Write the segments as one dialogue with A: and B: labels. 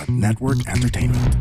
A: Network Entertainment.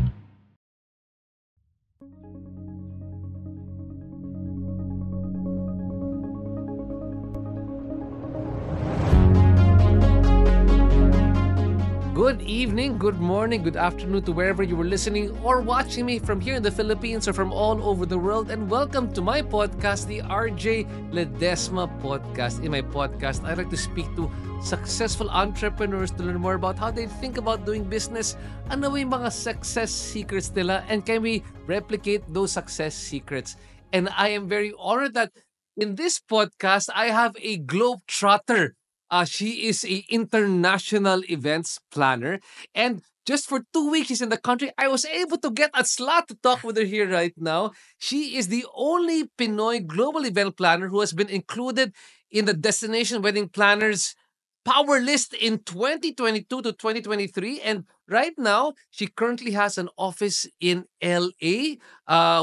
B: Good evening, good morning, good afternoon to wherever you were listening or watching me from here in the Philippines or from all over the world. And welcome to my podcast, the RJ Ledesma Podcast. In my podcast, I like to speak to successful entrepreneurs to learn more about how they think about doing business, ano yung mga success secrets nila, and can we replicate those success secrets. And I am very honored that in this podcast, I have a globetrotter. She is a international events planner, and just for 2 weeks she's in the country. I was able to get a slot to talk with her here right now. She is the only Pinoy global event planner who has been included in the Destination Wedding Planners Power List in 2022 to 2023, and right now she currently has an office in LA,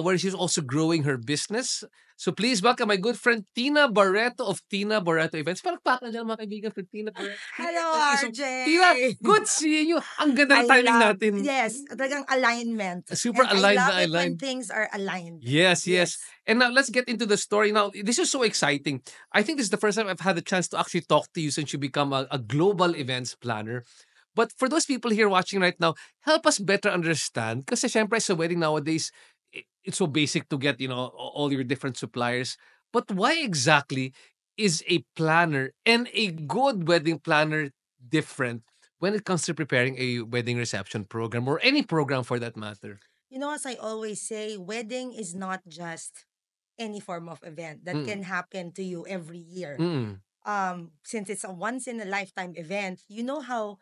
B: where she's also growing her business. So please welcome my good friend Tina Barreto of Tina Barreto Events. Palakpakan dyan mga kaibigan for Tina Barreto.
C: Hello,
B: Thank you so
C: RJ.
B: Tina, good seeing you. Ang ganda ng timing natin.
C: Yes, talagang alignment.
B: Super
C: And
B: aligned
C: I
B: na
C: love it when
B: aligned.
C: things are aligned.
B: Yes, yes. And now let's get into the story. Now, this is so exciting. I think this is the first time I've had the chance to actually talk to you since you become a global events planner. But for those people here watching right now, help us better understand. Kasi syempre sa wedding nowadays, it's so basic to get, all your different suppliers. But why exactly is a planner and a good wedding planner different when it comes to preparing a wedding reception program or any program for that matter?
C: You know, as I always say, wedding is not just any form of event that
B: Mm,
C: can happen to you every year.
B: mm,
C: Since it's a once in a lifetime event, you know how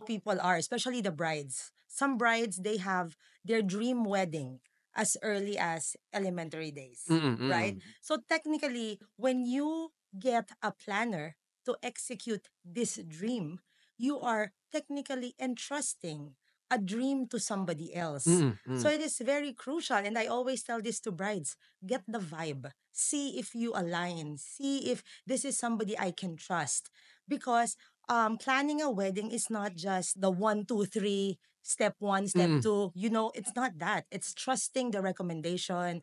C: people are, especially the brides. Some brides, they have their dream wedding as early as elementary days,
B: mm,
C: right?
B: mm.
C: So technically, when you get a planner to execute this dream, you are technically entrusting a dream to somebody else.
B: Mm,
C: So
B: mm.
C: it is very crucial. And I always tell this to brides, get the vibe. See if you align. See if this is somebody I can trust. Because planning a wedding is not just the one, two, three, step one, step
B: Mm.
C: two. You know, it's not that. It's trusting the recommendation,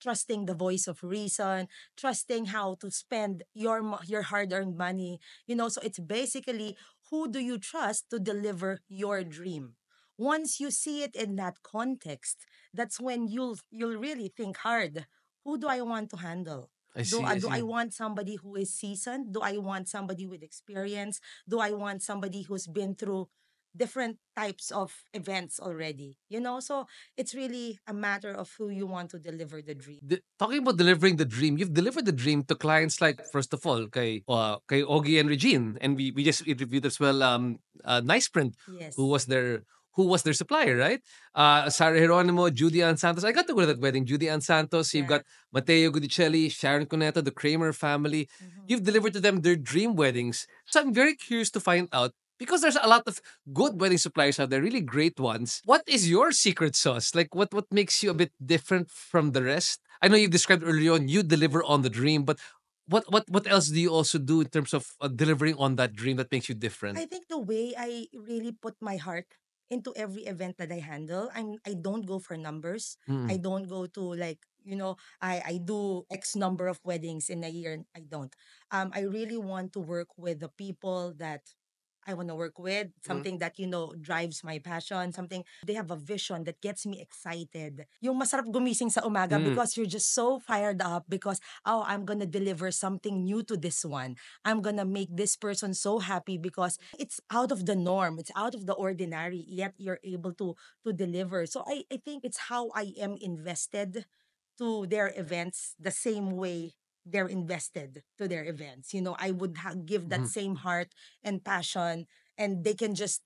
C: trusting the voice of reason, trusting how to spend your hard-earned money. You know, so it's basically who do you trust to deliver your dream. Once you see it in that context, that's when you'll really think hard. Who do I want to handle?
B: I
C: Do,
B: see, I
C: do I
B: see.
C: want somebody who is seasoned? Do I want somebody with experience? Do I want somebody who's been through different types of events already? You know, so it's really a matter of who you want to deliver the dream.
B: Talking about delivering the dream, you've delivered the dream to clients like, first of all, kay Ogie and Regine, and we just interviewed as well Nice Print, who
C: Yes.
B: was their who was their supplier, right? Sarah Geronimo, Judy Ann Santos. I got to go to that wedding. Judy Ann Santos. You've
C: Yeah.
B: got Mateo Gudicelli, Sharon Cuneta, the Kramer family.
C: Mhm.
B: You've delivered to them their dream weddings. So I'm very curious to find out, because there's a lot of good wedding suppliers out there, really great ones. What is your secret sauce? Like what makes you a bit different from the rest? I know you've described earlier on you deliver on the dream, but what else do you also do in terms of delivering on that dream that makes you different?
C: I think the way I really put my heart into every event that I handle, I don't go for numbers. I
B: Mm,
C: don't go to like, I do X number of weddings in a year. I don't. I really want to work with the people that I want to work with,
B: mm,
C: something that, drives my passion, something they have a vision that gets me excited. Yung masarap gumising sa umaga
B: mm,
C: because you're just so fired up because, oh, I'm going to deliver something new to this one. I'm going to make this person so happy because it's out of the norm. It's out of the ordinary, yet you're able to deliver. So I think it's how I am invested to their events the same way they're invested to their events. You know, I would give that
B: mm.
C: same heart and passion, and they can just,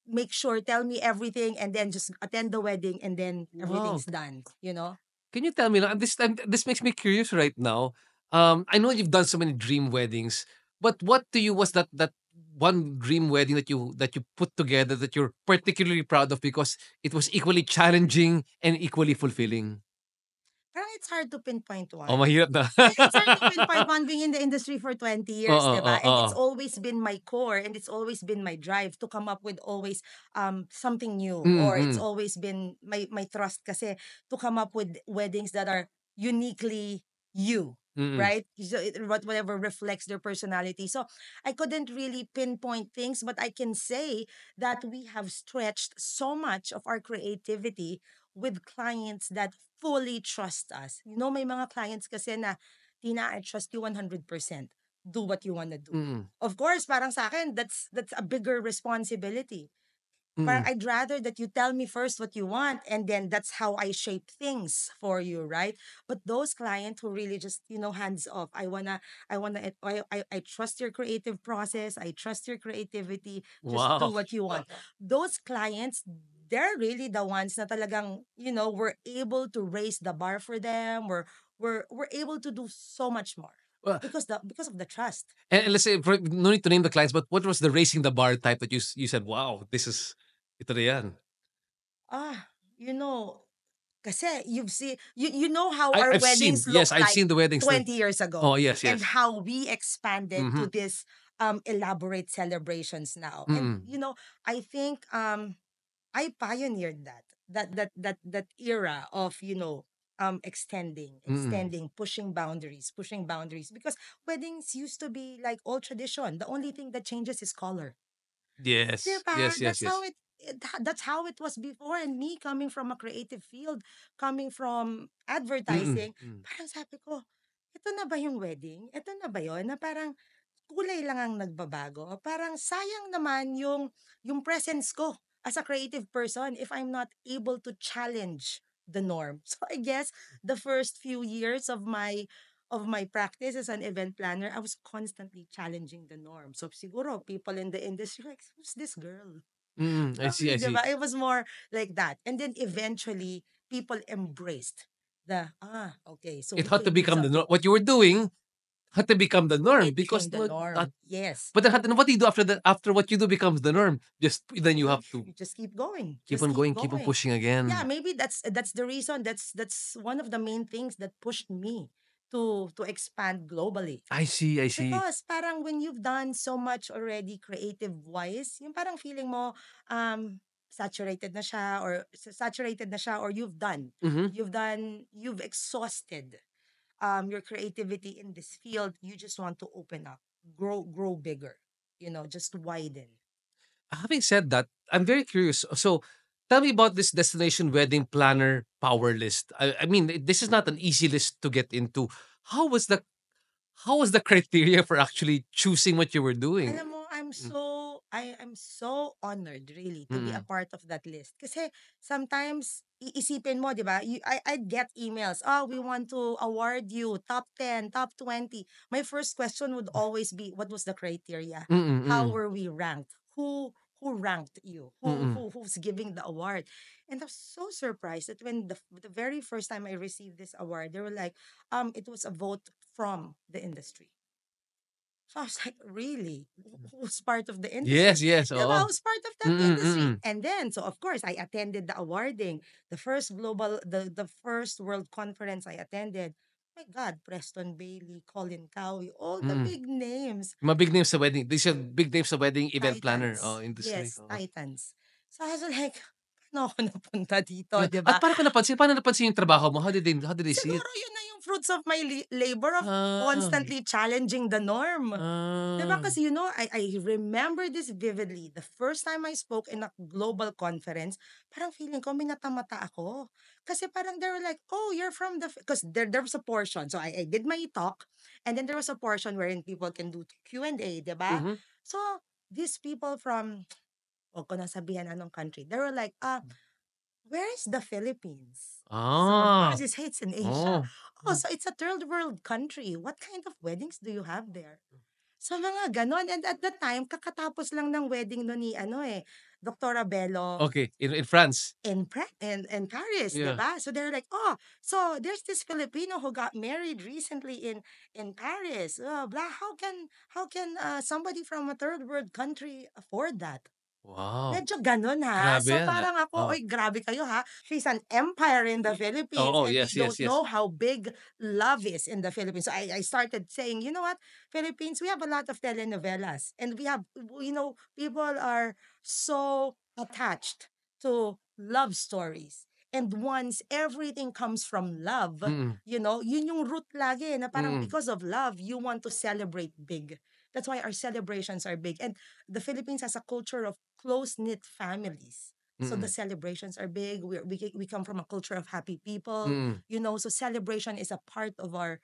C: make sure, tell me everything, and then just attend the wedding, and then
B: Wow.
C: everything's done, you know?
B: Can you tell me now? This makes me curious right now. I know you've done so many dream weddings, but what to you was that one dream wedding that you put together that you're particularly proud of because it was equally challenging and equally fulfilling?
C: Parang it's hard to pinpoint
B: Oh,
C: one.
B: mahirap na.
C: It's hard to pinpoint one being in the industry for 20 years,
B: Oo,
C: diba? And
B: oo.
C: it's always been my core and it's always been my drive to come up with always something new,
B: Mm,
C: or it's
B: mm,
C: always been my thrust kasi to come up with weddings that are uniquely you.
B: mm.
C: Right? So whatever reflects their personality. So I couldn't really pinpoint things, but I can say that we have stretched so much of our creativity with clients that fully trust us. You know, may mga clients kasi na, Tina, I trust you 100%. Do what you want to do.
B: Mm,
C: Of course, parang sa akin, that's a bigger responsibility. But
B: mm.
C: I'd rather that you tell me first what you want, and then that's how I shape things for you, right? But those clients who really just, hands off. I trust your creative process. I trust your creativity. Just do
B: Wow.
C: what you want. Those clients, they're really the ones na talagang, we're able to raise the bar for them. We're able to do so much more
B: Well,
C: because of the trust.
B: and let's say, no need to name the clients, but what was the raising the bar type that you said, wow, this is, ito na yan.
C: Ah, you know, kasi you know how our
B: I've seen,
C: weddings look
B: yes, I've
C: like
B: seen the weddings.
C: 20 years
B: Oh,
C: ago,
B: yes,
C: and
B: yes.
C: how we expanded to
B: Mm-hmm.
C: this elaborate celebrations now. And
B: Mm-mm.
C: I think I pioneered that era of, extending,
B: Mm-mm.
C: pushing boundaries, because weddings used to be like old tradition. The only thing that changes is color.
B: Yes,
C: 'Di
B: yes, yes,
C: That's how
B: yes.
C: that's how it was before. And me coming from a creative field, coming from
B: Mm-mm.
C: advertising,
B: Mm.
C: parang sabi ko, ito na ba yung wedding? Ito na ba yun? Na parang kulay lang ang nagbabago. Parang sayang naman yung presence ko as a creative person if I'm not able to challenge the norm. So I guess the first few years of my practice as an event planner, I was constantly challenging the norm. So siguro people in the industry like, who's this girl?
B: Mm-mm. I see, I see.
C: Diba? It was more like that. And then eventually people embraced okay, so
B: It
C: we
B: had to
C: can do
B: become the norm.
C: something.
B: What you were doing had to become the norm
C: It
B: because
C: became the
B: no,
C: norm. Yes.
B: but then what do you do after that? After what you do becomes the norm, just then you
C: You
B: have to
C: you just keep going.
B: keep
C: Just
B: on
C: keep
B: going, keep on
C: going.
B: pushing
C: Yeah,
B: again.
C: maybe that's the reason. That's one of the main things that pushed me to expand globally.
B: I see, I see.
C: Because parang when you've done so much already creative wise, yung parang feeling mo saturated na siya, or
B: Mm-hmm.
C: you've exhausted your creativity in this field. You just want to open up, grow bigger, just widen.
B: Having said that, I'm very curious. So, tell me about this destination wedding planner power list. I mean, this is not an easy list to get into. How was the how was the criteria for actually choosing what you were doing?
C: Alam mo,
B: Mm,
C: I'm so honored really to be a
B: mm,
C: part of that list. Kasi sometimes iisipin mo, 'di ba? I'd get emails. Oh, we want to award you top 10, top 20. My first question would always be, what was the criteria?
B: mm,
C: How
B: mm,
C: were we ranked? Who ranked you?
B: mm.
C: Who's giving the award? And I was so surprised that when the very first time I received this award, they were like, it was a vote from the industry. So I was like, really? Who's part of the industry?
B: Yes, yes,
C: Diba?
B: oo.
C: Who's part of that
B: Mm,
C: industry?
B: mm.
C: And then, so of course, I attended the awarding, the first world conference I attended. My God, Preston Bailey, Colin Cowie, all the
B: Mm.
C: big names,
B: Mga big names sa wedding. These are big names sa wedding event planner
C: titans.
B: industry.
C: Yes,
B: Oo.
C: titans. So I was like, paano ako napunta dito,
B: Yeah.
C: di
B: At
C: ba?
B: paano napansin yung trabaho mo? How did they see it?
C: Siguro yun na yung fruits of my labor of
B: Ah.
C: constantly challenging the norm. 'Di ba
B: Ah.
C: kasi I remember this vividly. The first time I spoke in a global conference, parang feeling ko minatamata ako. Kasi parang they were like, "Oh, you're from the..." Because there was a portion. So I did my talk, and then there was a portion wherein people can do Q&A, 'di ba?
B: Mhm.
C: So these people from, wag ko na sabihan anong country, they were like, where is the Philippines? So of course
B: Ah.
C: you say it's in Asia.
B: Oh.
C: Oh, so it's a third world country. What kind of weddings do you have there? So mga ganon. And at that time, kakatapos lang ng wedding no ni Dr. Bello
B: Okay, in France.
C: in Paris,
B: Yeah.
C: 'di. So they're like, oh, so there's this Filipino who got married recently in Paris. Blah. How can somebody from a third world country afford that?
B: Wow.
C: Medyo gano'n, ha.
B: Grabe
C: So,
B: yan,
C: parang ako,
B: oh.
C: "Uy, grabe kayo, ha. She's an empire in the Philippines,
B: Oo,
C: and you
B: yes, yes,
C: don't
B: yes.
C: know how big love is in the Philippines." So, I started saying, "You know what? Philippines, we have a lot of telenovelas, and we have, people are so attached to love stories. And once everything comes from love,
B: Mm,
C: yun yung root lagi na parang
B: mm,
C: because of love, you want to celebrate big. That's why our celebrations are big. And the Philippines has a culture of close-knit families. So the
B: mm,
C: celebrations are big. We come from a culture of happy people,
B: mm.
C: so celebration is a part of our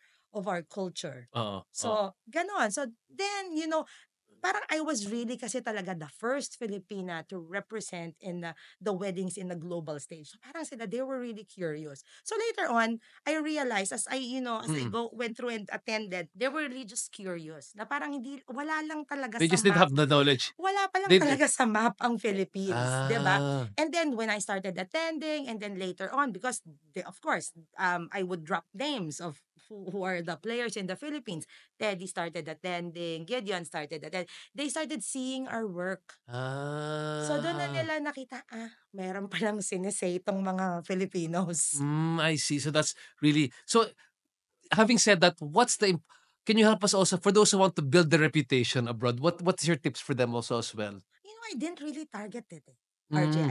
C: culture.
B: Oo, oo.
C: So, ganon. So then, parang I was really kasi talaga the first Filipina to represent in the weddings in the global stage. So parang sila, they were really curious. So later on, I realized as I
B: Mm.
C: went through and attended, they were really just curious. Na parang hindi, wala lang talaga
B: They
C: sa
B: just didn't
C: map.
B: have the knowledge.
C: Wala pa lang
B: They d
C: talaga sa map ang Philippines, 'di ba?
B: ah,
C: And then when I started attending, and then later on, because of course, I would drop names of who are the players in the Philippines. Teddy started attending, Gideon started attending. They started seeing our work. So doon na
B: ah.
C: nila nakita, meron palang sinesay itong mga Filipinos.
B: I see. So that's really so. Having said that, can you help us also for those who want to build their reputation abroad? What's your tips for them also as well?
C: I didn't really target it, RJ.
B: Mm,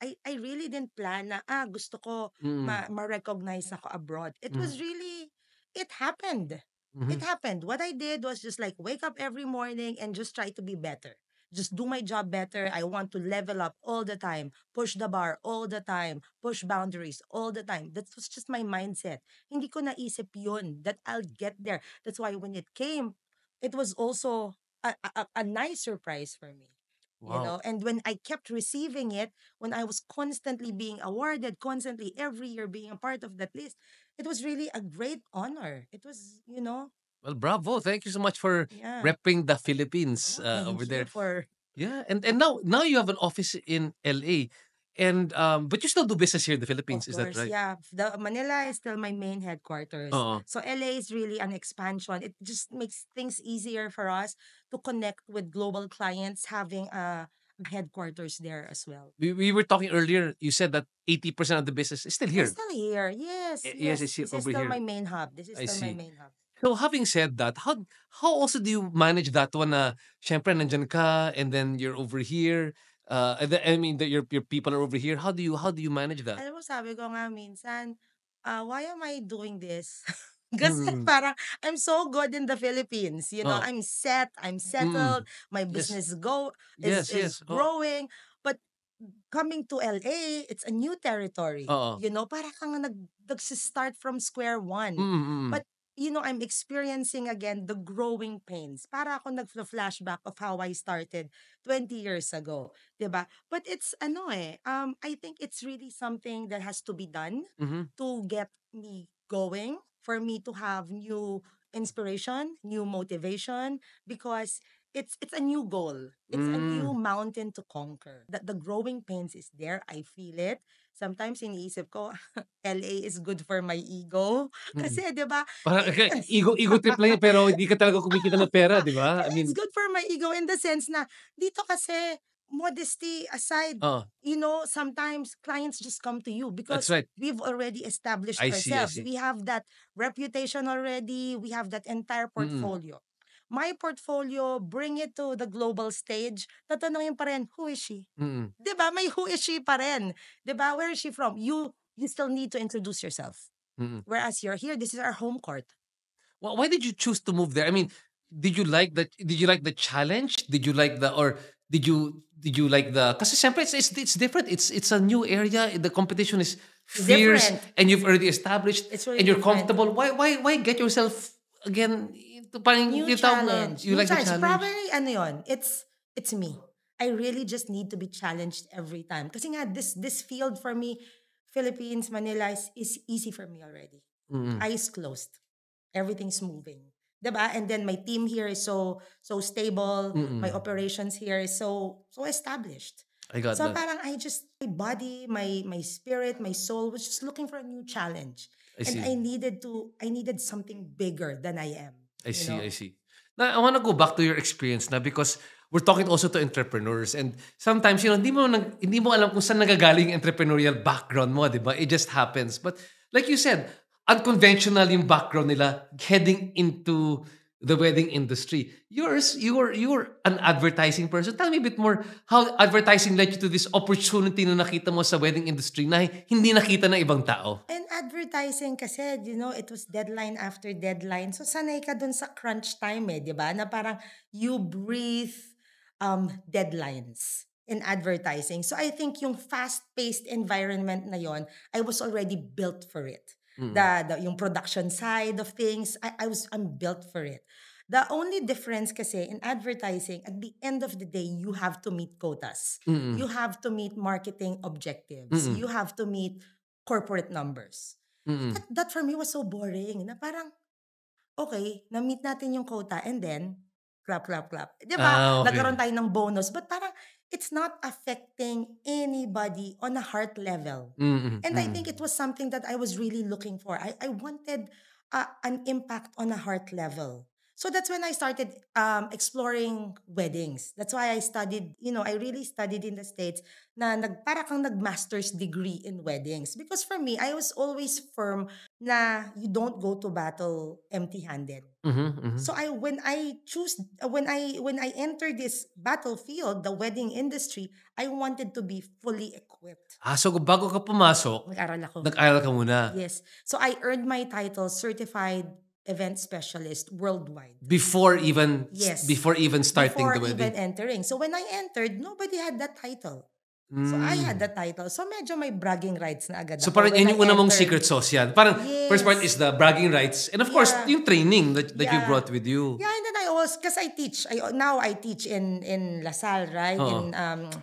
C: I really didn't plan na, gusto ko
B: mm,
C: ma-recognize ako abroad. It
B: mm,
C: was really, it happened. It
B: mhm.
C: happened. What I did was just like wake up every morning and just try to be better. Just do my job better. I want to level up all the time, push the bar all the time, push boundaries all the time. That was just my mindset. Hindi ko naisip yun that I'll get there. That's why when it came, it was also a nice surprise for me.
B: Wow.
C: And when I kept receiving it, when I was constantly being awarded, constantly every year being a part of that list, it was really a great honor. It was,
B: Well, bravo. Thank you so much for
C: yeah.
B: repping the Philippines
C: Oh,
B: over
C: thank you
B: there.
C: for,
B: Yeah, and now you have an office in LA, and but you still do business here in the
C: of
B: Philippines. Is that
C: course,
B: right?
C: yeah. The Manila is still my main headquarters.
B: Oo.
C: So LA is really an expansion. It just makes things easier for us to connect with global clients having a headquarters there as well.
B: We were talking earlier. You said that 80% of the business is still
C: It's
B: here.
C: still here. Yes,
B: Yes,
C: yes.
B: it's here
C: This is
B: over
C: still my
B: here.
C: main hub. This is
B: I
C: still my
B: see.
C: main hub.
B: So having said that, how also do you manage that one na syempre nandiyan ka and then you're over here, I mean that your people are over here. How do you manage that?
C: Alam mo, sabi ko nga minsan, why am I doing this? Kasi
B: Mm.
C: parang I'm so good in the Philippines.
B: Oh.
C: I'm set, I'm
B: Mm.
C: settled, my
B: Yes.
C: business
B: Yes,
C: is
B: yes. Oh.
C: growing. But coming to LA, it's a new territory.
B: Oo.
C: Para kang start from square
B: Mm,
C: one.
B: mm.
C: But I'm experiencing again the growing pains. Para ako nag-flashback of how I started 20 years ago. 'Di ba? But it's I think it's really something that has to be done
B: Mhm.
C: to get me going, for me to have new inspiration, new motivation, because it's a new goal. It's a new
B: Hmm.
C: mountain to conquer. That the growing pains is there. I feel it. Sometimes iniisip ko, LA is good for my ego.
B: Mm.
C: Kasi, 'di ba?
B: Parang
C: Yes.
B: ego trip lang yun pero hindi ka talaga kumikita ng pera, 'di ba? I
C: It's
B: mean
C: good for my ego in the sense na dito kasi modesty aside,
B: oh,
C: sometimes clients just come to you
B: that's
C: because
B: right.
C: we've already established
B: I see, I
C: ourselves.
B: see.
C: We have that reputation already. We have that entire
B: Mm,
C: portfolio. My portfolio, bring it to the global stage, tatanungin pa rin, who is she?
B: mm,
C: 'Di ba? May who is she pa rin. 'Di ba? Where is she from? You still need to introduce yourself.
B: mm.
C: Whereas you're here, this is our home court.
B: Why did you choose to move there? I mean, did you like the challenge? Did you like the kasi siyempre it's different. It's a new area. The competition is
C: It's
B: fierce
C: different.
B: and you've already established
C: It's really
B: and you're
C: different.
B: comfortable. Why get yourself again into parang
C: New
B: tinatawag na
C: challenge.
B: you
C: New
B: like the
C: challenge.
B: challenge?
C: Probably, ano yun, it's me. I really just need to be challenged every time. Kasi nga, this field for me, Philippines, Manila, is easy for me already.
B: Mm,
C: Eyes closed. Everything's moving. 'Di ba? And then my team here is so stable. My
B: mm.
C: operations here is so established.
B: I got
C: So
B: that.
C: parang my body, my spirit, my soul was just looking for a new challenge.
B: I
C: And
B: see.
C: I needed something bigger than I am,
B: I
C: you
B: see, I
C: know?
B: see. Now, I want to go back to your experience now because we're talking also to entrepreneurs. And sometimes, hindi mo alam kung saan nagagaling yung entrepreneurial background mo, di ba? It just happens. But like you said, unconventional yung background nila heading into the wedding industry. You were an advertising person. Tell me a bit more how advertising led you to this opportunity na nakita mo sa wedding industry na hindi nakita ng ibang tao.
C: And advertising kasi, it was deadline after deadline. So, sanay ka dun sa crunch time di ba? Na parang you breathe deadlines in advertising. So, I think yung fast-paced environment na yon, I was already built for it. Yung production side of things, I'm built for it. The only difference kasi in advertising, at the end of the day, you have to meet quotas. You have to meet marketing objectives. You have to meet corporate numbers. That for me was so boring. Na parang, okay, na-meet natin yung quota and then, clap, clap, clap. Di ba?
B: Okay.
C: Nagkaroon tayo ng bonus. But parang, it's not affecting anybody on a heart level. And I think it was something that I was really looking for. I wanted an impact on a heart level. So that's when I started exploring weddings. That's why I studied, I really studied in the States na para kang nag-master's degree in weddings. Because for me, I was always firm na you don't go to battle empty-handed. So when I entered this battlefield, the wedding industry, I wanted to be fully equipped.
B: So bago ka pumasok,
C: Nag-aral ako.
B: nag-aral ka muna.
C: Yes. So I earned my title certified event specialist worldwide.
B: Before even
C: Yes.
B: before even starting
C: Before
B: the wedding.
C: even entering. So when I entered, nobody had that title. So I had that title. So medyo may bragging rights na agad
B: So
C: ako
B: parang
C: when
B: yun yung
C: I
B: una mong
C: entered.
B: secret sauce yan. Parang first part
C: Yes.
B: is the bragging rights and of course
C: Yeah.
B: yung training that you
C: Yeah.
B: brought with you.
C: Yeah, and then I also, because I teach, now I teach in La Salle, right?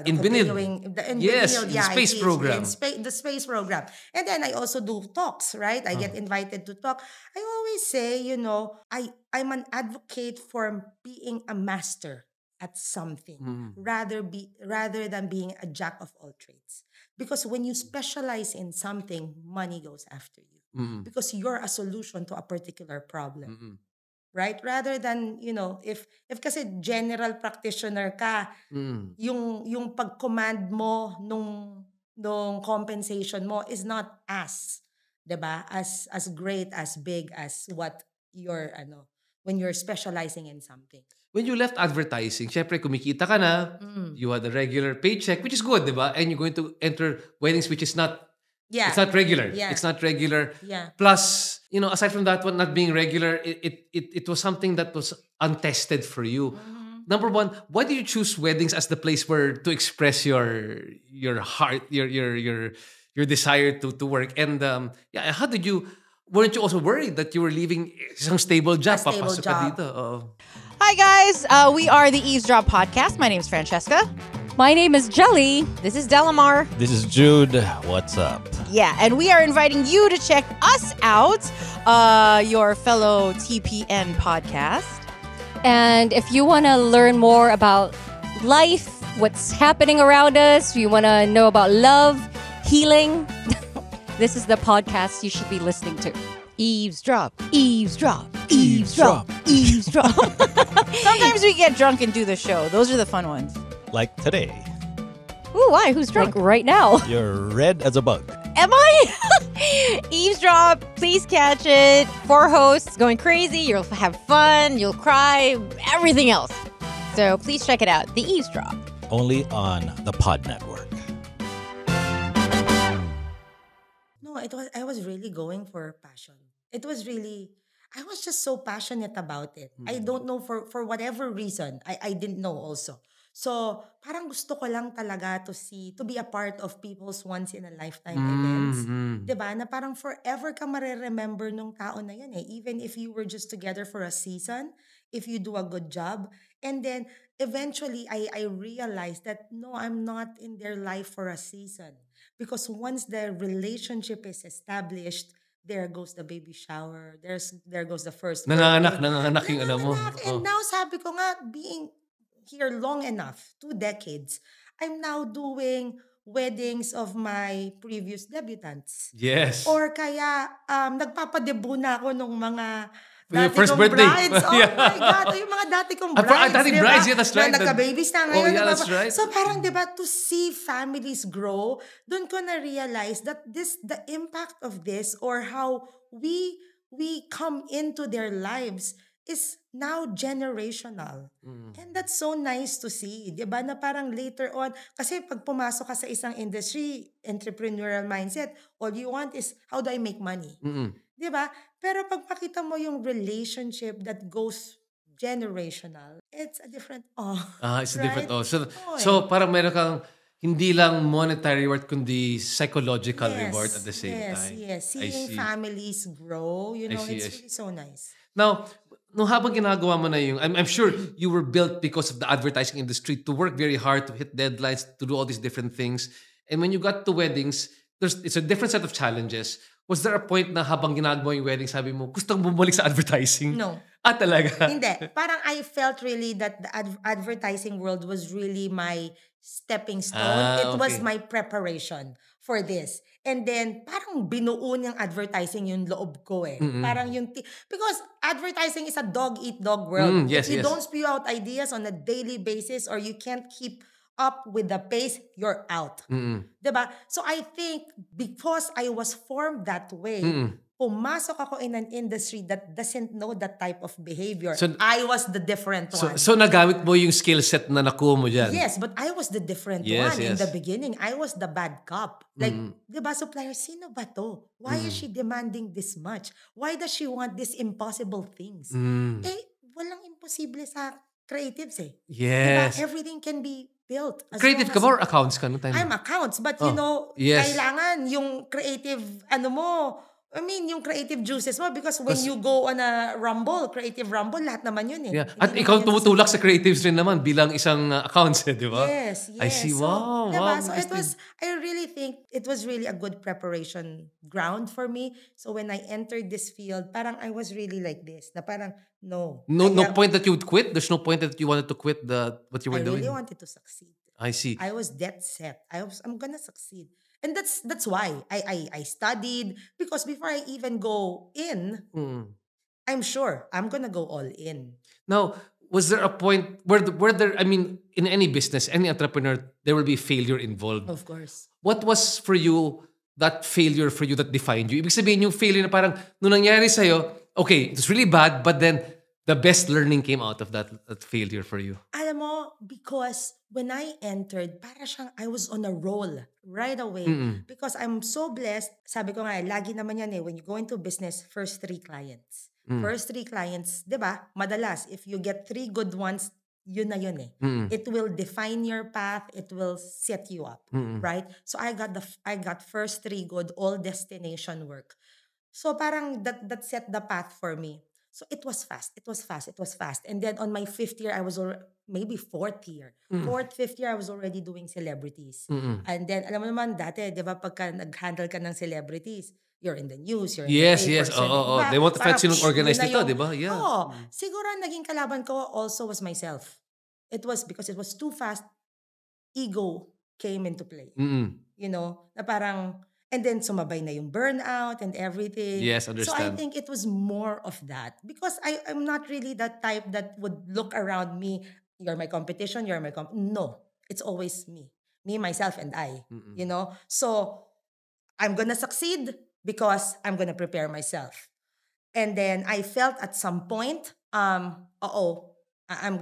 B: In Benil.
C: In
B: Yes,
C: Benil,
B: in
C: yeah,
B: space
C: I teach
B: program.
C: in the space program. And then I also do talks, right? I get invited to talk. I always say, I'm an advocate for being a master at something rather than being a jack of all trades. Because when you specialize in something, money goes after you. Because you're a solution to a particular problem. Right? Rather than, if kasi general practitioner ka, yung pag-command mo nung compensation mo is not as, 'di ba? As great, as big as what you're when you're specializing in something.
B: When you left advertising, syempre kumikita ka na, you had a regular paycheck, which is good, di ba? And you're going to enter weddings which is not,
C: Yeah.
B: it's not regular.
C: Yeah.
B: It's not regular.
C: Yeah.
B: Plus, aside from that one not being regular, it was something that was untested for you. Number one, why did you choose weddings as the place where to express your heart, your desire to work? And how did you? Weren't you also worried that you were leaving isang stable job?
C: A stable
B: Papasok ka
C: job.
B: dito. Oo.
D: Hi, guys. We are the Eavesdrop Podcast. My name is Francesca.
E: My name is Jelly.
D: This is Delamar.
A: This is Jude. What's up?
D: Yeah, and we are inviting you to check us out, your fellow TPN podcast.
E: And if you want to learn more about life, what's happening around us, you want to know about love, healing, this is the podcast you should be listening to.
D: Eavesdrop, eavesdrop, eavesdrop, eavesdrop. Sometimes we get drunk and do the show. Those are the fun ones.
A: Like today,
D: Ooh, why? Who's drunk?
E: Like right now.
A: you're red as a bug.
D: Am I? Eavesdrop, please catch it. 4 hosts going crazy. You'll have fun. You'll cry. Everything else. So please check it out. The Eavesdrop.
A: Only on the Pod Network.
C: No, I was really going for passion. I was just so passionate about it. I don't know for whatever reason. I didn't know also. So, parang gusto ko lang talaga to be a part of people's once in a lifetime events. 'Di ba? Na parang forever ka mareremember nung tao na yun eh. Even if you were just together for a season, if you do a good job. And then, eventually, I realized that, no, I'm not in their life for a season. Because once the relationship is established, there goes the baby shower. There goes the first
B: Nanganganak
C: birthday.
B: yung ano mo.
C: Nanganganak. And now, sabi ko nga, being here long enough, 2 decades, I'm now doing weddings of my previous debutants.
B: Yes.
C: Or kaya, nagpapadebut na ako nung
B: Your
C: Dati
B: first
C: kong
B: birthday.
C: brides. Oh
B: Yeah.
C: my God. Yung mga dati kong
B: Ah,
C: brides.
B: dati
C: diba?
B: brides, yeah, that's right.
C: Na nagka-babies na ngayon.
B: yeah,
C: diba?
B: that's right.
C: So parang, diba, to see families grow, doon ko na-realize that the impact of this or how we come into their lives is now generational. And that's so nice to see. Diba? Na parang later on, kasi pag pumasok ka sa isang industry, entrepreneurial mindset, all you want is, how do I make money? Diba? Pero pag pakita mo yung relationship that goes generational, it's a different
B: It's a different.
C: right?
B: So parang meron kang hindi lang monetary reward kundi psychological reward at the same time.
C: Yes.
B: I
C: Seeing
B: see.
C: families grow,
B: I see,
C: it's
B: I see.
C: really so nice.
B: Now, nung habang ginagawa mo na yung, I'm sure you were built because of the advertising industry to work very hard, to hit deadlines, to do all these different things. And when you got to weddings, it's a different set of challenges. Was there a point na habang ginagawa yung wedding, sabi mo, gustong bumalik sa advertising?
C: No.
B: Talaga?
C: Hindi. Parang I felt really that the advertising world was really my stepping stone. It was
B: okay.
C: my preparation for this. And then, parang binuo niyang advertising yung loob ko eh. Parang yung... because advertising is a dog-eat-dog world.
B: Yes,
C: If you
B: yes.
C: don't spew out ideas on a daily basis or you can't keep up with the pace, you're out. Diba? So I think because I was formed that way, pumasok ako in an industry that doesn't know that type of behavior.
B: So-
C: I was the different one.
B: So nagamit mo yung skill set na nakuha mo dyan?
C: Yes, but I was the different
B: Yes,
C: one in
B: yes.
C: the beginning. I was the bad cop. Like, di ba, supplier, sino ba to? Why is she demanding this much? Why does she want these impossible things? Eh, walang imposible sa creatives eh.
B: Yes.
C: Diba? Everything can be built. as
B: Creative ka
C: long as-
B: ba or accounts ka? Nung time
C: I'm
B: mo?
C: accounts, but
B: yes.
C: kailangan yung creative, yung creative juices mo because when you go on a creative rumble, lahat naman yun eh.
B: Yeah.
C: Hindi
B: At
C: naman
B: ikaw
C: yun
B: tumutulak sa creatives rin naman bilang isang accounts eh, di ba?
C: Yes.
B: I see.
C: So,
B: Wow.
C: diba?
B: Wow.
C: So I really think it was really a good preparation ground for me. So when I entered this field, parang I was really like this. Na parang, no.
B: No point that you would quit? There's no point that you wanted to quit what you were
C: I
B: doing?
C: really wanted to succeed.
B: I see.
C: I was dead set. I'm gonna succeed. And that's why I studied, because before I even go in, I'm sure I'm gonna go all in.
B: Now, was there a point where there, I mean, in any business, any entrepreneur, there will be failure involved.
C: Of course.
B: What was for you, that failure for you that defined you? Ibig sabihin yung failure na parang, nung nangyari sa'yo, okay, it was really bad, but then the best learning came out of that failure for you.
C: Alam mo, because when I entered, para siyang I was on a roll right away. Because I'm so blessed. Sabi ko nga, lagi naman yan eh, when you go into business, first 3 clients. First 3 clients, di ba? Madalas, if you get 3 good ones, yun na yun eh. It will define your path. It will set you up, right? So I got first 3 good, all destination work. So parang that set the path for me. So it was fast. And then on my 5th year, I was maybe 4th year. 4th, 5th year, I was already doing celebrities. And then, alam mo naman, dati, di ba, pagka nag-handle ka ng celebrities, you're in the news, you're in the papers.
B: Yes. Oh.
C: Diba?
B: They want to find
C: Parang,
B: sinong organized
C: yun na
B: ito,
C: yung-
B: di ba? Yeah.
C: Oo. Siguro, naging kalaban ko also was myself. It was because it was too fast, ego came into play. You know, na parang, and then sumabay na yung burnout and everything.
B: Yes,
C: So I
B: understand.
C: think it was more of that. Because I'm not really that type that would look around me, you're my competition, no. It's always me. Me, myself, and I. You know? So, I'm gonna succeed because I'm gonna prepare myself. And then I felt at some point, I'm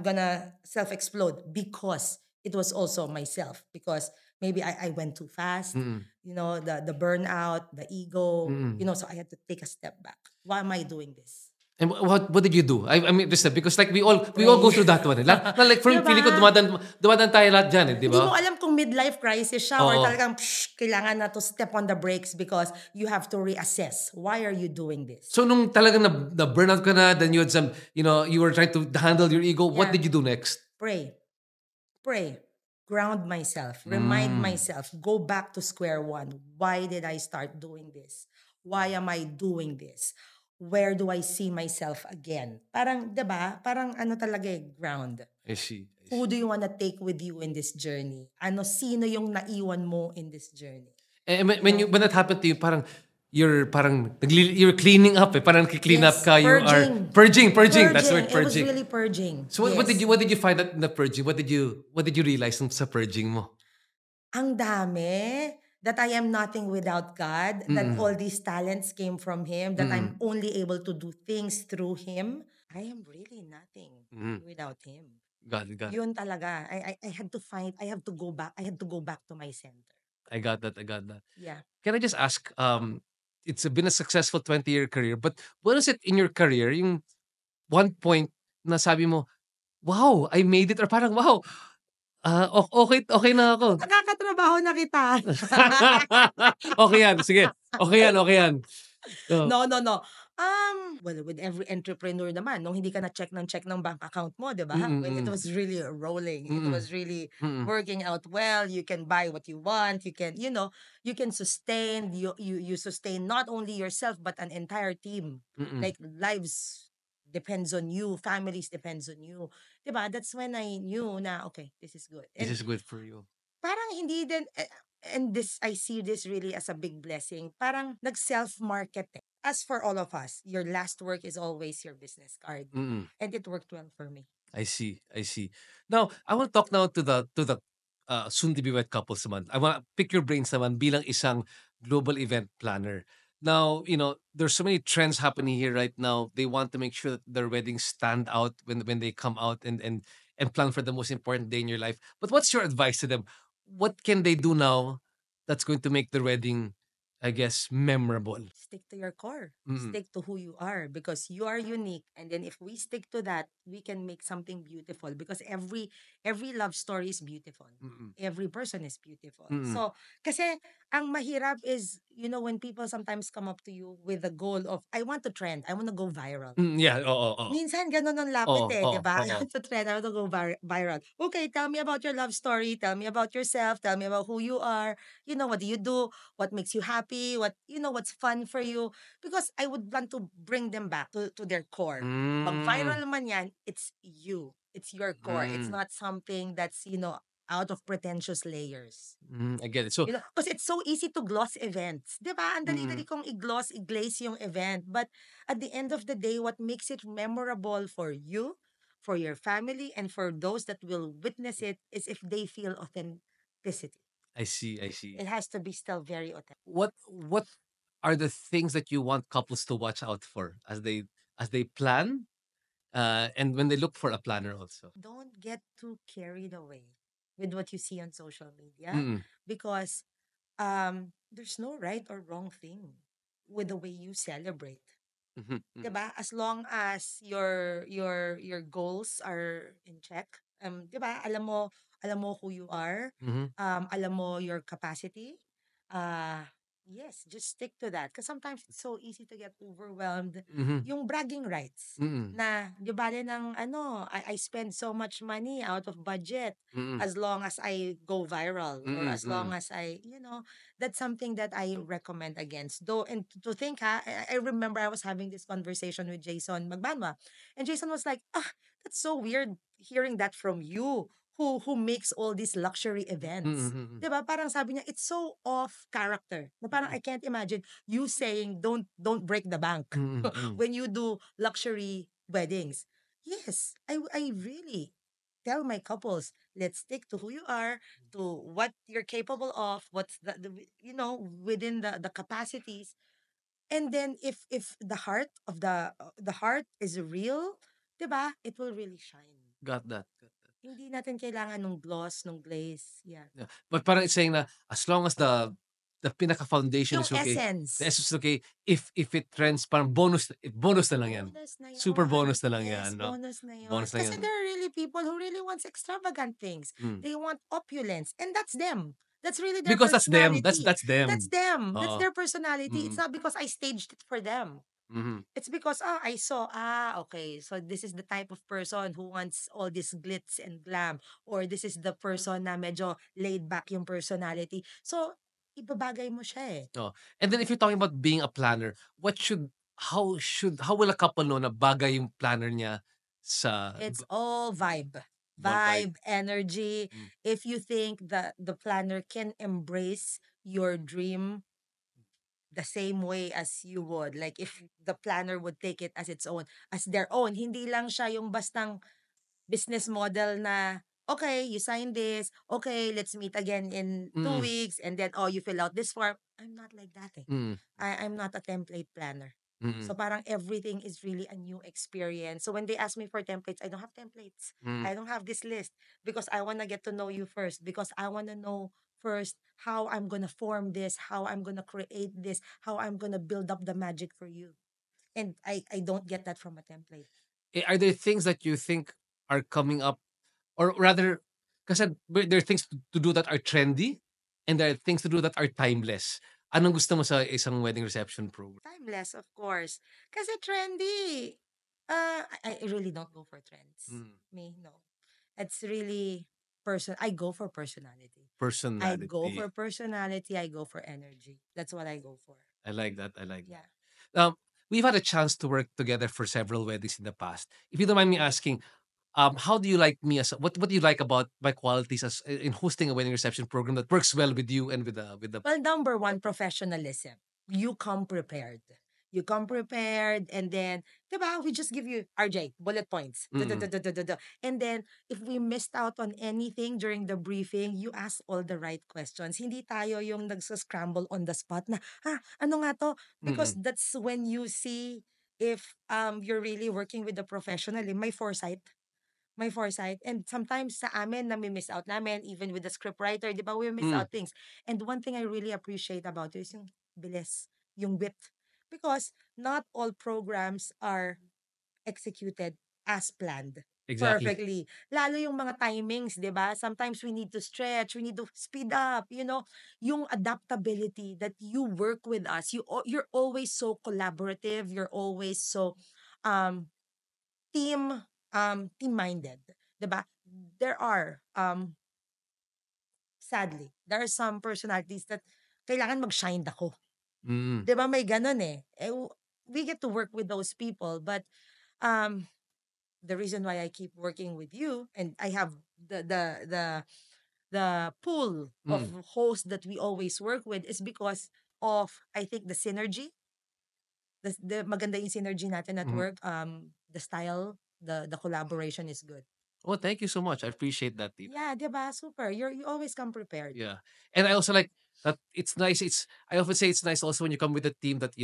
C: gonna self-explode because it was also myself. Because maybe I went too fast, you know, the burnout, the ego, you know, so I had to take a step back. Why am I doing this?
B: And what did you do? I mean, just because like we all go through that one. Like for
C: Diba?
B: feeling ko dumadan tayo lahat dyan, di
C: Hindi
B: ba?
C: mo alam kung midlife crisis siya or
B: Oo.
C: talagang kailangan na to step on the brakes because you have to reassess. Why are you doing this?
B: So nung talagang na burnout ka na, then you had some, you know, you were trying to handle your ego. What
C: Yeah.
B: did you do next?
C: Pray. Ground myself. Remind myself. Go back to square one. Why did I start doing this? Why am I doing this? Where do I see myself again? Parang, diba? Parang ano talaga ground.
B: I see.
C: Who do you want to take with you in this journey? Sino yung naiwan mo in this journey?
B: And when that happened to you, parang you're parang you're cleaning up eh. Parang clean up
C: Yes,
B: ka. You are
C: purging.
B: purging. That's the word,
C: It was
B: purging.
C: really purging.
B: So what
C: Yes.
B: what did you find out in the purging? What did you realize sa purging mo?
C: Ang dami that I am nothing without God, that
B: Mm.
C: all these talents came from Him, that I'm
B: Mm.
C: only able to do things through Him. I am really nothing
B: Mm.
C: without Him.
B: Got it, got it.
C: Yun talaga. I had to find, I have to go back. I had to go back to my center.
B: I got that. I got that.
C: Yeah.
B: Can I just ask, it's been a successful 20-year career, but what is it in your career, yung one point na sabi mo, wow, I made it, or parang, wow, okay, okay na ako.
C: Nakakatrabaho na kita.
B: Okay yan, sige. Okay yan, okay yan. Oh.
C: No. Well, with every entrepreneur naman, nung hindi ka na-check ng bank account mo, di ba? When it
B: Mm.
C: was really rolling, it
B: Mm.
C: was really
B: Mm.
C: working out well, you can buy what you want, you can, you can sustain, you sustain not only yourself, but an entire team.
B: Mm.
C: Like, lives depends on you, families depends on you. Diba? That's when I knew na, okay, this is good.
B: This
C: And
B: is good for you.
C: parang hindi din, and this, I see this really as a big blessing. Parang nag-self-market eh. As for all of us, your last work is always your business card.
B: Mm.
C: And it worked well for me.
B: I see. I see. Now, I want to talk now to the soon to be wed couples naman. I want to pick your brains naman bilang isang global event planner. Now, there's so many trends happening here right now. They want to make sure that their weddings stand out when they come out and plan for the most important day in your life. But what's your advice to them? What can they do now that's going to make their wedding, I guess, memorable?
C: Stick to your core.
B: Mm.
C: Stick to who you are, because you are unique. And then if we stick to that, we can make something beautiful, because every love story is beautiful.
B: Mm.
C: Every person is beautiful.
B: Mm.
C: So, kasi ang mahirap is, when people sometimes come up to you with the goal of, I want to trend, I want to go viral.
B: Yeah, oo.
C: Minsan ganun ang lapit
B: Oo,
C: di ba?
B: oo.
C: I want to trend, I want to go viral. Okay, tell me about your love story, tell me about yourself, tell me about who you are. What do you do? What makes you happy? What's fun for you? Because I would want to bring them back to their core. Mag-viral man yan, it's you. It's your core. It's not something that's, out of pretentious layers.
B: I get it. So,
C: Because it's so easy to gloss events. Di ba? Ang dali-dali kong i-gloss, i-glaze yung event. But at the end of the day, what makes it memorable for you, for your family, and for those that will witness it is if they feel authenticity.
B: I see.
C: It has to be still very authentic.
B: What are the things that you want couples to watch out for as they plan, and when they look for a planner also?
C: Don't get too carried away with what you see on social media,
B: Mm.
C: because there's no right or wrong thing with the way you celebrate.
B: Mhm, mhm.
C: Diba? As long as your goals are in check, diba? Alam mo who you are,
B: Mhm,
C: alam mo your capacity. Yes, just stick to that. Because sometimes it's so easy to get overwhelmed.
B: mhm,
C: Yung bragging rights
B: mm,
C: na, di bale ng I spend so much money out of budget
B: mm,
C: as long as I go viral, or
B: mm,
C: as long as that's something that I recommend against. Though, and to think I remember I was having this conversation with Jason Magbanwa, and Jason was like, that's so weird hearing that from you, who makes all these luxury events.
B: mm,
C: 'Di ba? Parang sabi niya, it's so off character. Na parang I can't imagine you saying don't break the bank
B: mm, mm.
C: when you do luxury weddings. Yes, I really tell my couples, let's stick to who you are, to what you're capable of, what's within the capacities. And then if the heart of the heart is real, 'di ba? It will really shine.
B: Got that.
C: Hindi natin kailangan nung gloss, nung glaze. Yeah.
B: Yeah. But parang it's saying na as long as the pinaka foundation
C: Yung
B: is okay,
C: essence.
B: the essence is okay. If it trends, parang bonus na lang yan.
C: Bonus na yun.
B: Super bonus na lang
C: Yes,
B: yan, no?
C: bonus na yun.
B: Bonus na
C: Kasi
B: yun.
C: there are really people who really wants extravagant things.
B: Mm.
C: They want opulence. And that's them. That's really their
B: Because that's them.
C: personality.
B: That's them.
C: That's them. That's
B: Oo.
C: their personality. It's
B: Mm.
C: not because I staged it for them.
B: Mhm.
C: It's because, I saw, okay, so this is the type of person who wants all this glitz and glam, or this is the person na medyo laid back yung personality. So, ibabagay mo siya eh.
B: Oh. And then if you're talking about being a planner, how will a couple know na bagay yung planner niya sa
C: It's all vibe.
B: Vibe.
C: Vibe, energy.
B: Mm.
C: If you think that the planner can embrace your dream the same way as you would. Like if the planner would take it as its own, as their own. Hindi lang siya yung bastang business model na, okay, you sign this, okay, let's meet again in two
B: Mm,
C: weeks, and then, oh, you fill out this form. I'm not like that eh.
B: mm,
C: I'm not a template planner.
B: mm,
C: So parang everything is really a new experience. So when they ask me for templates, I don't have templates.
B: mm.
C: I don't have this list because I want to get to know you first, because I want to know first how I'm going to form this, how I'm going to create this, how I'm going to build up the magic for you. And I don't get that from a template.
B: Are there things that you think are coming up, or rather, kasi there are things to do that are trendy, and there are things to do that are timeless. Anong gusto mo sa isang wedding reception program?
C: Timeless, of course. Kasi trendy. I really don't go for trends.
B: Mm.
C: Me, no. It's really I go for personality. I go
B: Personality.
C: for personality. I go for energy. That's what I go for.
B: I like that. I like that.
C: Yeah.
B: Um, we've had a chance to work together for several weddings in the past. If you don't mind me asking, how do you like me as what do you like about my qualities as in hosting a wedding reception program that works well with you and with the
C: Well, number one, professionalism. You come prepared. You come prepared, and then, diba, we just give you, RJ, bullet points. Da, da,
B: mm,
C: da, da, da, da, da. And then, if we missed out on anything during the briefing, you ask all the right questions. Hindi tayo yung nagsascramble on the spot na, ano nga to? Because
B: mm,
C: that's when you see if you're really working with a professional, may foresight. May foresight. And sometimes sa amin, nami-miss out namin, even with the script writer, di ba, we miss
B: mm,
C: out things. And one thing I really appreciate about you is yung bilis, yung wit. Because not all programs are executed as planned
B: exactly.
C: perfectly. Lalo yung mga timings, di ba? Sometimes we need to stretch, we need to speed up, yung adaptability that you work with us. You're always so collaborative, you're always so um team minded, 'di ba? There are sadly, there are some personalities that kailangan mag-shine ako.
B: Mm,
C: 'Di ba may ganun eh. We get to work with those people, but um the reason why I keep working with you, and I have the pool of
B: mm,
C: hosts that we always work with, is because of, I think, the synergy. The maganda yung synergy natin at
B: mhm.
C: work. The style, the collaboration is good.
B: Oh, thank you so much. I appreciate that, Tito.
C: Yeah, 'di ba? Super. You always come prepared.
B: Yeah. And I also like that it's nice. I often say it's nice also when you come with a team that,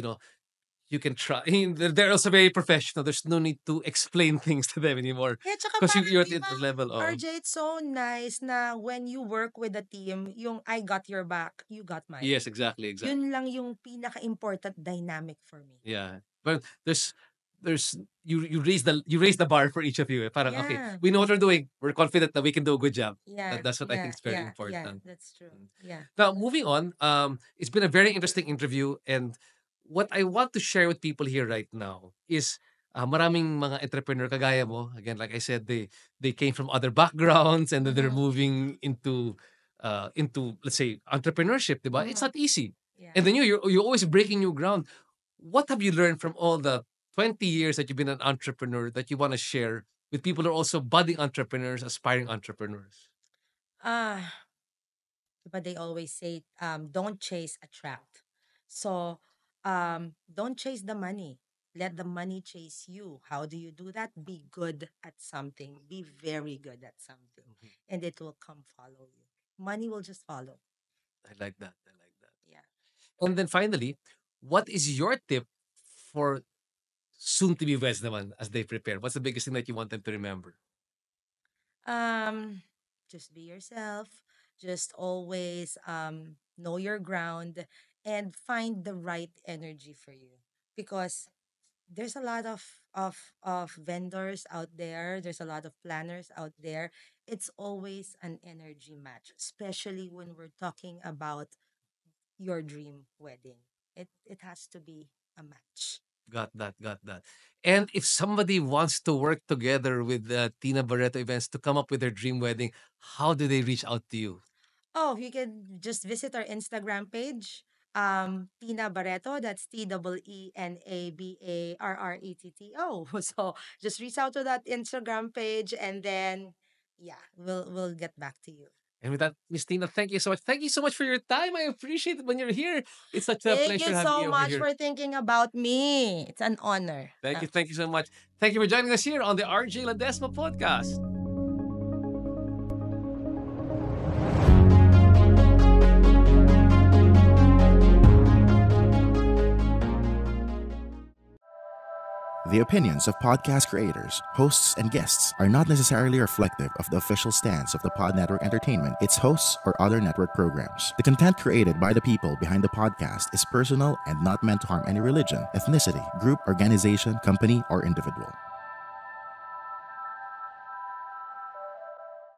B: you can try. They're also very professional. There's no need to explain things to them anymore.
C: Yeah, tsaka
B: Because
C: parang,
B: you're at
C: 'di ba,
B: the level of,
C: RJ, it's so nice na when you work with a team, yung I got your back, you got mine.
B: yes, exactly, exactly.
C: Yun lang yung pinaka-important dynamic for me.
B: Yeah. But there's you raise the bar for each of you. Parang okay,
C: Yeah.
B: we know what we're doing. We're confident that we can do a good job.
C: Yeah,
B: That's what I think
C: yeah,
B: is very
C: yeah, yeah.
B: important.
C: That's true.
B: Mm.
C: Yeah.
B: Now, moving on, it's been a very interesting interview, and what I want to share with people here right now is maraming mga entrepreneur kagaya mo. Again, like I said, they came from other backgrounds, and then they're
C: Mhm.
B: moving into let's say entrepreneurship, diba? It's
C: Mhm.
B: not easy.
C: Yeah.
B: And then you're always breaking new ground. What have you learned from all the 20 years that you've been an entrepreneur that you want to share with people who are also budding entrepreneurs, aspiring entrepreneurs?
C: Ah, but they always say, don't chase, attract. So, don't chase the money. Let the money chase you. How do you do that? Be good at something. Be very good at something,
B: Mhm.
C: and it will come follow you. Money will just follow.
B: I like that. I like that.
C: Yeah.
B: And then finally, what is your tip for soon to be Weds naman as they prepare? What's the biggest thing that you want them to remember?
C: Um, just be yourself. Just always know your ground and find the right energy for you, because there's a lot of vendors out there. There's a lot of planners out there. It's always an energy match, especially when we're talking about your dream wedding. It has to be a match.
B: Got that, got that. And if somebody wants to work together with Tina Barreto Events to come up with their dream wedding, how do they reach out to you?
C: Oh, you can just visit our Instagram page. Tina Barreto, that's TEENABARRETTO. So just reach out to that Instagram page, and then yeah, we'll get back to you.
B: And with that, Miss Tina, thank you so much. Thank you so much for your time. I appreciate it when you're here. It's such a
C: Thank
B: pleasure
C: you
B: having
C: so
B: you over
C: much
B: here.
C: for thinking about me. It's an honor.
B: Thank you so much. Thank you for joining us here on the RJ Ledesma podcast.
F: The opinions of podcast creators, hosts, and guests are not necessarily reflective of the official stance of the Pod Network Entertainment, its hosts, or other network programs. The content created by the people behind the podcast is personal and not meant to harm any religion, ethnicity, group, organization, company, or individual.